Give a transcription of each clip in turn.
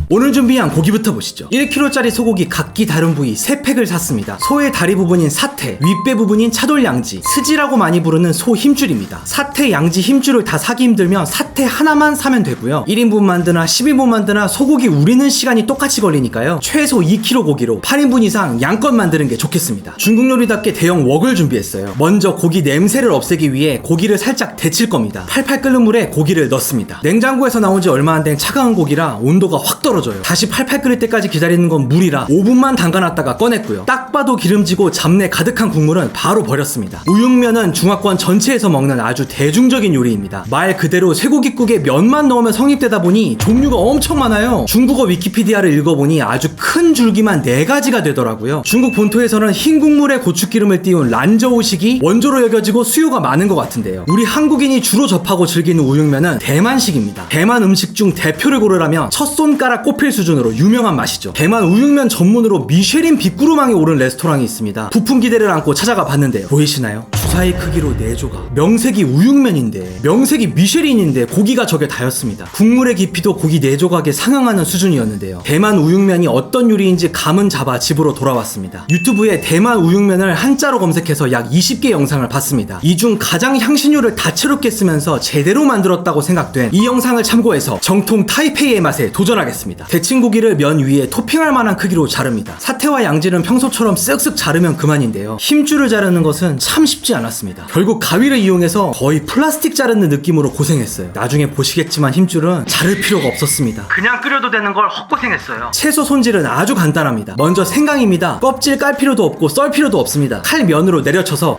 오늘 준비한 고기부터 보시죠. 1kg짜리 소고기 각기 다른 부위 3팩을 샀습니다. 소의 다리 부분인 사태, 윗배 부분인 차돌 양지, 스지라고 많이 부르는 소 힘줄입니다. 사태, 양지, 힘줄을 다 사기 힘들면 사태 하나만 사면 되고요. 1인분 만드나 10인분 만드나 소고기 우리는 시간이 똑같이 걸리니까요. 최소 2kg 고기로 8인분 이상 양껏 만드는 게 좋겠습니다. 중국 요리답게 대형 웍을 준비했어요. 먼저 고기 냄새를 없애기 위해 고기를 살짝 데칠 겁니다. 팔팔 끓는 물에 고기를 넣습니다. 냉장고에서 나온 지 얼마 안 된 차가운 고기라 온도가 확 떨어져요. 다시 팔팔 끓을 때까지 기다리는 건 무리라 5분만 담가놨다가 꺼냈고요. 딱 봐도 기름지고 잡내 가득한 국물은 바로 버렸습니다. 우육면은 중화권 전체에서 먹는 아주 대중적인 요리입니다. 말 그대로 쇠고기국에 면만 넣으면 성립되다 보니 종류가 엄청 많아요. 중국어 위키피디아를 읽어보니 아주 큰 줄기만 4가지가 되더라고요. 중국 본토에서는 흰 국물에 고추기름을 띄운 란저우식이 원조로 여겨지고 수요가 많은 것 같은데요. 우리 한국인이 주로 접하고 즐기는 우육면은 대만식입니다. 대만 음식 중 대표를 고르라면 첫 손가락 꼽힐 수준으로 유명한 맛이죠. 대만 우육면 전문으로 미쉐린 빅구르망에 오른 레스토랑이 있습니다. 부푼 기대를 안고 찾아가 봤는데요. 보이시나요? 주사위 크기로 4조각. 명색이 우육면인데, 명색이 미쉐린인데 고기가 저게 다였습니다. 국물의 깊이도 고기 4조각에 상응하는 수준이었는데요. 대만 우육면이 어떤 요리인지 감은 잡아 집으로 돌아왔습니다. 유튜브에 대만 우육면을 한자로 검색해서 약 20개 영상을 봤습니다. 이 중 가장 향신료를 다채롭게 쓰면서 제대로 만들었다고 생각된 이 영상을 참고해서 정통 타이페이의 맛에 도전하겠습니다. 데친 고기를 면 위에 토핑할 만한 크기로 자릅니다. 사태와 양지는 평소처럼 쓱쓱 자르면 그만인데요. 힘줄을 자르는 것은 참 쉽지 않았습니다. 결국 가위를 이용해서 거의 플라스틱 자르는 느낌으로 고생했어요. 나중에 보시겠지만 힘줄은 자를 필요가 없었습니다. 그냥 끓여도 되는 걸 헛고생했어요. 채소 손질은 아주 간단합니다. 먼저 생강입니다. 껍질 깔 필요도 없고 썰 필요도 없습니다. 칼 면으로 내려쳐서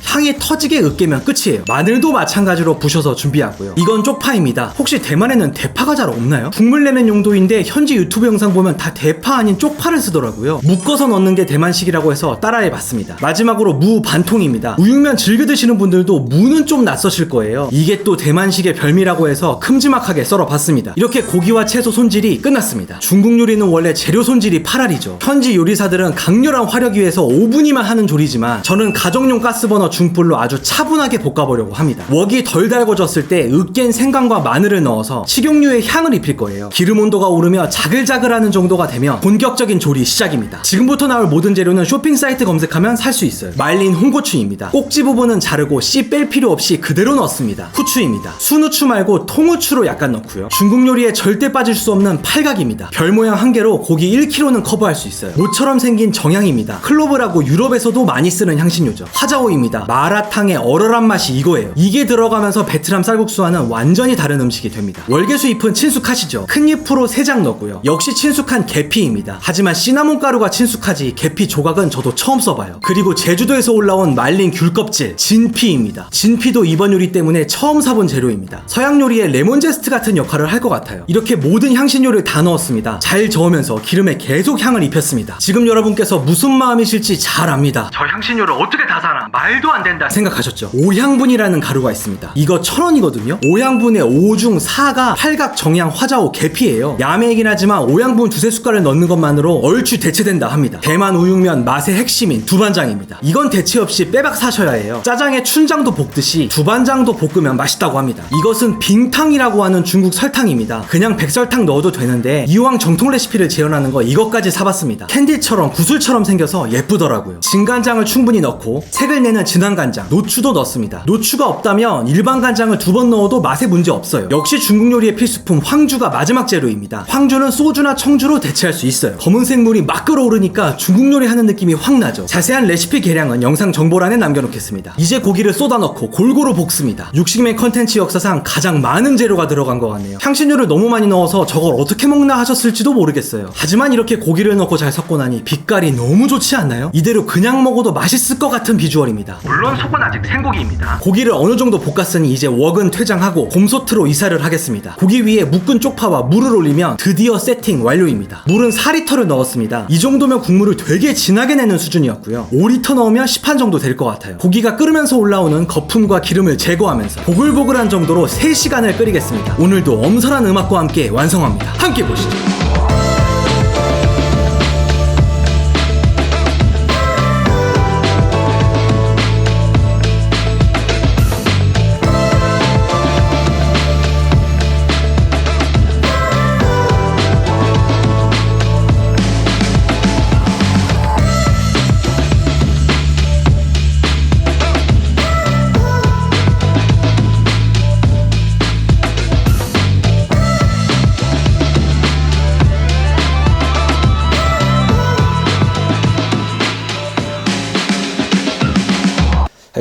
향이 터지게 으깨면 끝이에요. 마늘도 마찬가지로 부셔서 준비하고요. 이건 쪽파입니다. 혹시 대만에는 대파가 잘 없나요? 국물 내는 용도인데 현지 유튜브 영상 보면 다 대파 아닌 쪽파를 쓰더라고요. 묶어서 넣는 게 대만식이라고 해서 따라해봤습니다. 마지막으로 무 반통입니다. 우육면 즐겨 드시는 분들도 무는 좀 낯서실 거예요. 이게 또 대만식의 별미라고 해서 큼지막하게 썰어봤습니다. 이렇게 고기와 채소 손질이 끝났습니다. 중국 요리는 원래 재료 손질이 8알이죠. 현지 요리사들은 강렬한 화력 위에서 5분이만 하는 조리지만 저는 가정용 가스버너 중불로 아주 차분하게 볶아보려고 합니다. 웍이 덜 달궈졌을 때 으깬 생강과 마늘을 넣어서 식용유에 향을 입힐 거예요. 기름 온도가 오르며 자글자글하는 정도가 되면 본격적인 조리 시작입니다. 지금부터 나올 모든 재료는 쇼핑 사이트 검색하면 살 수 있어요. 말린 홍고추입니다. 꼭지 부분은 자르고 씨 뺄 필요 없이 그대로 넣습니다. 후추입니다. 순후추 말고 통후추로 약간 넣고요. 중국 요리에 절대 빠질 수 없는 팔각입니다. 별 모양 한 개로 고기 1kg는 커버할 수 있어요. 모처럼 생긴 정향입니다. 클로브라고 유럽에서도 많이 쓰는 향신료죠. 화자오입니다. 마라탕의 얼얼한 맛이 이거예요. 이게 들어가면서 베트남 쌀국수와는 완전히 다른 음식이 됩니다. 월계수 잎은 친숙하시죠? 큰 잎으로 3장 넣고요. 역시 친숙한 계피입니다. 하지만 시나몬 가루가 친숙하지 계피 조각은 저도 처음 써봐요. 그리고 제주도에서 올라온 말린 귤껍질 진피입니다. 진피도 이번 요리 때문에 처음 사본 재료입니다. 서양 요리에 레몬 제스트 같은 역할을 할 것 같아요. 이렇게 모든 향신료를 다 넣었습니다. 잘 저으면서 기름에 계속 향을 입혔습니다. 지금 여러분께서 무슨 마음이실지 잘 압니다. 저 향신료를 어떻게 다 사나? 말도 안 된다 생각하셨죠? 오향분이라는 가루가 있습니다. 이거 1,000원이거든요. 오향분의 5 중 4가 팔각, 정향, 화자오, 계피예요. 야매이긴 하지만 오향분 2-3숟갈을 넣는 것만으로 얼추 대체된다 합니다. 대만 우육면 맛의 핵심인 두반장입니다. 이건 대체 없이 빼박 사셔야 해요. 짜장에 춘장도 볶듯이 두반장도 볶으면 맛있다고 합니다. 이것은 빙탕이라고 하는 중국 설탕입니다. 그냥 백설탕 넣어도 되는데 이왕 정통 레시피를 재현하는 거 이것까지 사봤습니다. 캔디처럼 구슬처럼 생겨서 예쁘더라고요. 진간장을 충분히 넣고 색을 내는 진한 간장, 노추도 넣습니다. 노추가 없다면 일반 간장을 2번 넣어도 맛에 문제 없어요. 역시 중국 요리의 필수품 황주가 마지막 재료입니다. 황주는 소주나 청주로 대체할 수 있어요. 검은색 물이 막 끓어오르니까 중국 요리 하는 느낌이 확 나죠. 자세한 레시피 계량은 영상 정보란에 남겨놓겠습니다. 이제 고기를 쏟아 넣고 골고루 볶습니다. 육식맨 컨텐츠 역사상 가장 많은 재료가 들어간 것 같네요. 향신료를 너무 많이 넣어서 저걸 어떻게 먹나 하셨을지도 모르겠어요. 하지만 이렇게 고기를 넣고 잘 섞고 나니 빛깔이 너무 좋지 않나요? 이대로 그냥 먹어도 맛있을 것 같은 비주얼입니다. 물론 속은 아직 생고기입니다. 고기를 어느 정도 볶았으니 이제 웍은 퇴장하고 곰소트로 이사를 하겠습니다. 고기 위에 묶은 쪽파와 물을 올리면 드디어 세팅 완료입니다. 물은 4리터를 넣었습니다. 이 정도면 국물을 되게 진하게 내는 수준이었고요. 5리터 넣으면 시판 정도 될 것 같아요. 고기가 끓으면서 올라오는 거품과 기름을 제거하면서 보글보글한 정도로 3시간을 끓이겠습니다. 오늘도 엄선한 음악과 함께 완성합니다. 함께 보시죠.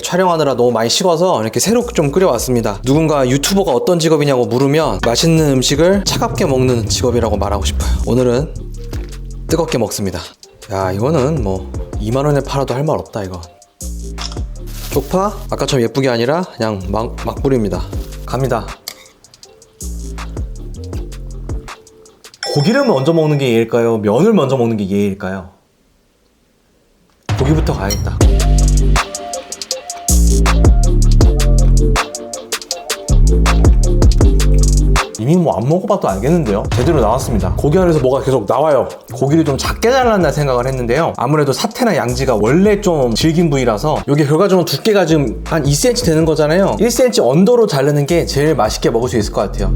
촬영하느라 너무 많이 식어서 이렇게 새로 좀 끓여왔습니다. 누군가 유튜버가 어떤 직업이냐고 물으면 맛있는 음식을 차갑게 먹는 직업이라고 말하고 싶어요. 오늘은 뜨겁게 먹습니다. 야, 이거는 뭐 2만원에 팔아도 할 말 없다. 이거 쪽파 아까처럼 예쁘게 아니라 그냥 막 뿌립니다. 갑니다. 고기를 먼저 먹는 게 예일까요? 면을 먼저 먹는 게 예일까요? 고기부터 가야겠다. 이미 뭐 안 먹어봐도 알겠는데요. 제대로 나왔습니다. 고기 안에서 뭐가 계속 나와요. 고기를 좀 작게 잘랐나 생각을 했는데요. 아무래도 사태나 양지가 원래 좀 질긴 부위라서 이게 결과적으로 두께가 지금 한 2cm 되는 거잖아요. 1cm 언더로 자르는 게 제일 맛있게 먹을 수 있을 것 같아요.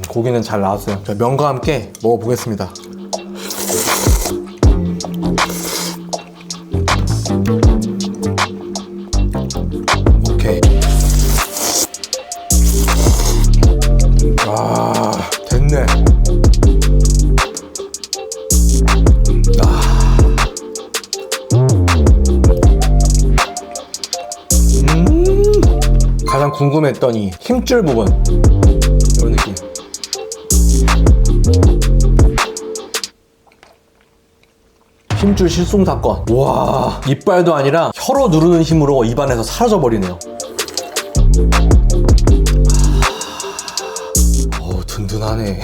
고기는 잘 나왔어요. 자, 면과 함께 먹어보겠습니다. 오케이. 됐네. 가장 궁금했던 이 힘줄 부분, 이런 느낌. 힘줄 실속 사건. 와, 이빨도 아니라 혀로 누르는 힘으로 입안에서 사라져 버리네요. 든든하네.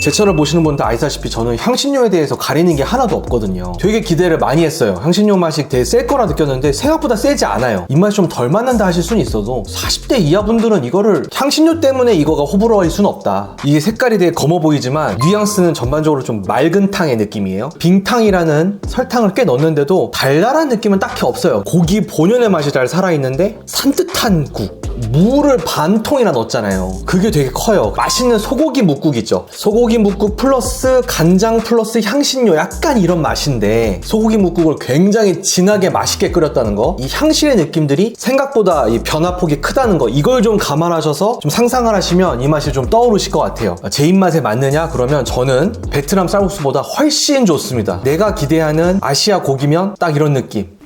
제 채널 보시는 분들 아시다시피 저는 향신료에 대해서 가리는 게 하나도 없거든요. 되게 기대를 많이 했어요. 향신료 맛이 되게 셀 거라 느꼈는데 생각보다 세지 않아요. 입맛이 좀 덜 맞는다 하실 수는 있어도 40대 이하 분들은 이거를 향신료 때문에 이거가 호불호일 수는 없다. 이게 색깔이 되게 검어 보이지만 뉘앙스는 전반적으로 좀 맑은 탕의 느낌이에요. 빙탕이라는 설탕을 꽤 넣는데도 달달한 느낌은 딱히 없어요. 고기 본연의 맛이 잘 살아있는데 산뜻한 국, 무를 반 통이나 넣었잖아요. 그게 되게 커요. 맛있는 소고기 묵국 있죠. 소고기 묵국 플러스 간장 플러스 향신료, 약간 이런 맛인데 소고기 묵국을 굉장히 진하게 맛있게 끓였다는 거, 이 향신의 느낌들이 생각보다 이 변화폭이 크다는 거, 이걸 좀 감안하셔서 좀 상상을 하시면 이 맛이 좀 떠오르실 것 같아요. 제 입맛에 맞느냐? 그러면 저는 베트남 쌀국수보다 훨씬 좋습니다. 내가 기대하는 아시아 고기면 딱 이런 느낌.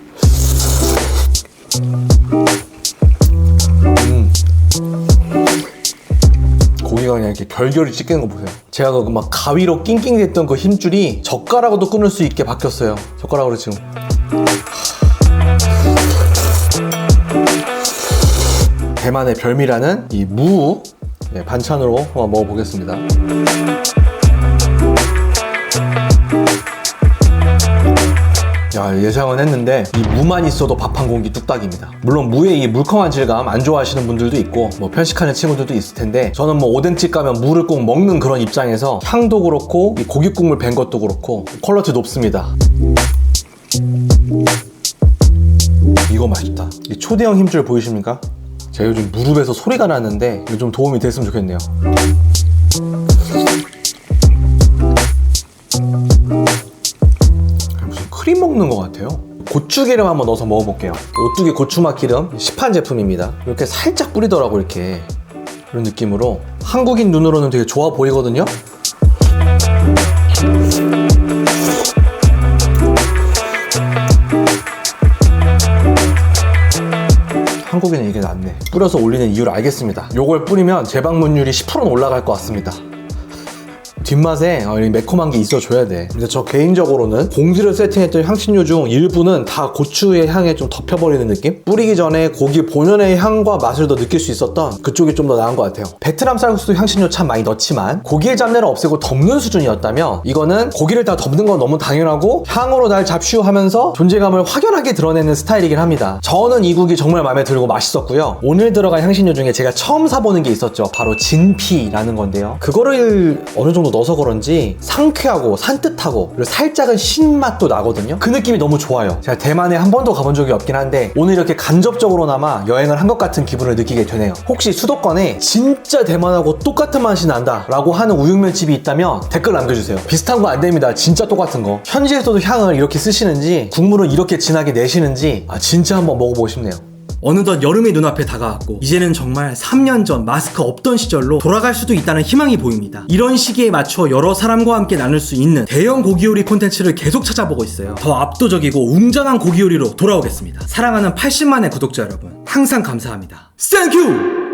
고기가 그냥 이렇게 결결이 찢기는 거 보세요. 제가 그 막 가위로 낑낑댔던 그 힘줄이 젓가락으로도 끊을 수 있게 바뀌었어요. 젓가락으로 지금. 대만의 별미라는 이 무, 반찬으로 한번 먹어보겠습니다. 야, 예상은 했는데 이 무만 있어도 밥 한 공기 뚝딱입니다. 물론 무의 이 물컹한 질감 안 좋아하시는 분들도 있고 뭐 편식하는 친구들도 있을 텐데, 저는 뭐 오뎅집 가면 무를 꼭 먹는 그런 입장에서 향도 그렇고 이 고기 국물 밴 것도 그렇고 퀄리티 높습니다. 이거 맛있다. 이 초대형 힘줄 보이십니까? 제가 요즘 무릎에서 소리가 나는데 이거 좀 도움이 됐으면 좋겠네요. 크림 먹는 것 같아요. 고추기름 한번 넣어서 먹어볼게요. 오뚜기 고추맛 기름 시판 제품입니다. 이렇게 살짝 뿌리더라고. 이렇게 이런 느낌으로 한국인 눈으로는 되게 좋아 보이거든요. 한국인은 이게 낫네. 뿌려서 올리는 이유를 알겠습니다. 요걸 뿌리면 재방문율이 10%는 올라갈 것 같습니다. 뒷맛에 매콤한 게 있어줘야 돼. 근데 저 개인적으로는 봉지를 세팅했던 향신료 중 일부는 다 고추의 향에 좀 덮여버리는 느낌? 뿌리기 전에 고기 본연의 향과 맛을 더 느낄 수 있었던 그쪽이 좀 더 나은 것 같아요. 베트남 쌀국수도 향신료 참 많이 넣지만 고기의 잡내를 없애고 덮는 수준이었다면, 이거는 고기를 다 덮는 건 너무 당연하고 향으로 날 잡슈하면서 존재감을 확연하게 드러내는 스타일이긴 합니다. 저는 이 국이 정말 마음에 들고 맛있었고요. 오늘 들어간 향신료 중에 제가 처음 사보는 게 있었죠. 바로 진피라는 건데요. 그거를 어느 정도 넣어서 그런지 상쾌하고 산뜻하고 그리고 살짝은 신맛도 나거든요. 그 느낌이 너무 좋아요. 제가 대만에 한 번도 가본 적이 없긴 한데 오늘 이렇게 간접적으로나마 여행을 한 것 같은 기분을 느끼게 되네요. 혹시 수도권에 진짜 대만하고 똑같은 맛이 난다 라고 하는 우육면집이 있다면 댓글 남겨주세요. 비슷한 거 안 됩니다. 진짜 똑같은 거. 현지에서도 향을 이렇게 쓰시는지 국물을 이렇게 진하게 내시는지 진짜 한번 먹어보고 싶네요. 어느덧 여름이 눈앞에 다가왔고 이제는 정말 3년 전 마스크 없던 시절로 돌아갈 수도 있다는 희망이 보입니다. 이런 시기에 맞춰 여러 사람과 함께 나눌 수 있는 대형 고기 요리 콘텐츠를 계속 찾아보고 있어요. 더 압도적이고 웅장한 고기 요리로 돌아오겠습니다. 사랑하는 80만의 구독자 여러분, 항상 감사합니다. 땡큐!